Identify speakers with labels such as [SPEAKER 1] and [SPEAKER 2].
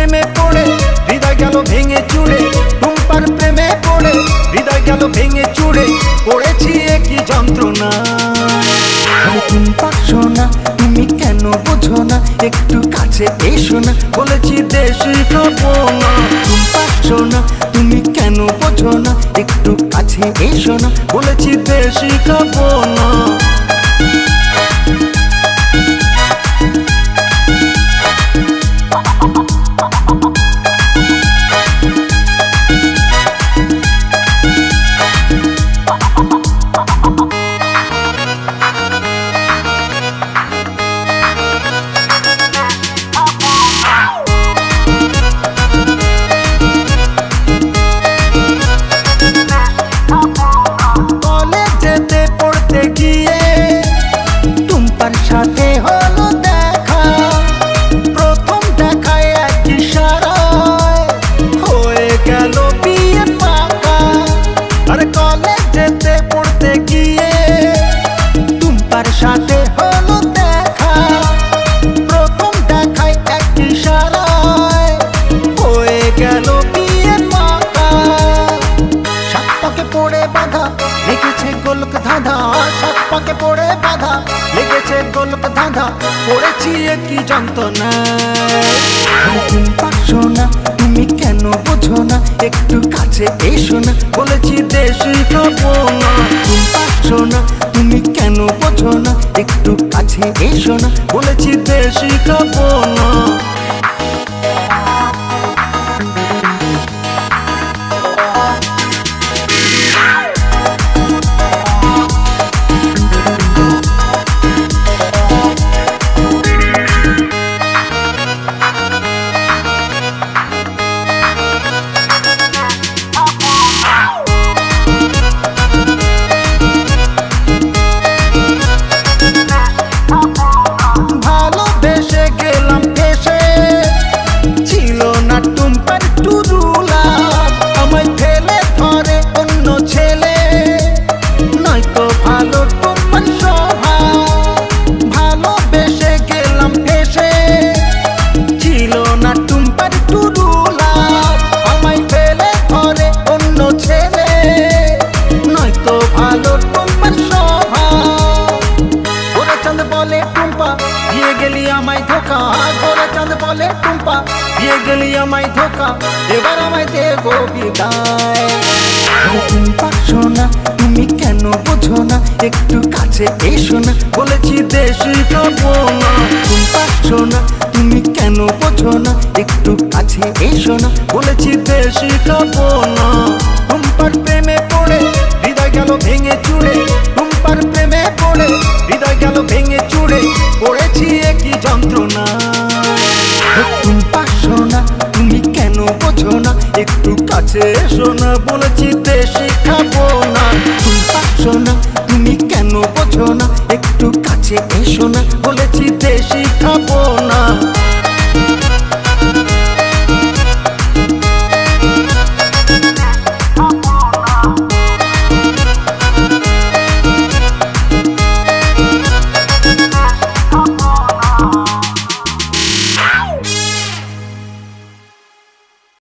[SPEAKER 1] প্রেমে পড়ে হৃদয় গেল ভেঙে চুরে, টুম্পার প্রেমে পড়ে হৃদয় গেল ভেঙে চুরে, পড়েছি একই যন্ত্রণা। টুম্পা সোনা তুমি কেন বোঝো না, একটু কাছে এসো না, বলেছি দেশি খাবো না। টুম্পা সোনা তুমি কেন বোঝো না, একটু কাছে এসো না, বলেছি দেশি খাবো না। সাথে হলো দেখা, প্রথম দেখায় এক ইশারায় হয়ে গেল বিয়ে পাকা। আর কলেজ যেতে পড়তে গিয়ে টুম্পার সাথে হলো দেখা, প্রথম দেখায় এক ইশারায় হয়ে গেল বিয়ে পাকা। সাত পাকে পড়ে বাঁধা লেগেছে গোলক ধাঁধা, সাত পাকে পড়ে বাঁধা লেগেছে গোলক ধাঁধা, পড়েছি একই যন্ত্রণায়। টুম্পা সোনা তুমি কেন বোঝো না, একটু কাছে এসো না, বলেছি দেশি খাবো না। টুম্পা সোনা তুমি কেন বোঝো না, একটু কাছে এসো না, বলেছি দেশি খাবো না। আমায় ধোকা গোরা চাঁদ বলে টুম্পা, দিয়ে গেলি আমায় ধোকা, এবার আমায় দেবো বিদায়। টুম্পা সোনা তুমি কেন বোঝো না, একটু কাছে এসো না, বলেছি দেশি খাবো না। টুম্পা সোনা তুমি কেন বোঝো না, একটু কাছে এসো না, বলেছি দেশি খাবো না। টুম্পার প্রেমে পড়ে হৃদয় গেল ভেঙে চুরে, টুম্পার প্রেমে পড়ে হৃদয় গেল ভেঙে চুরে, পড়েছি একই যন্ত্রণা। টুম্পা সোনা তুমি কেন বোঝো না, একটু কাছে এসো না, বলেছি দেশি খাবো না। টুম্পা সোনা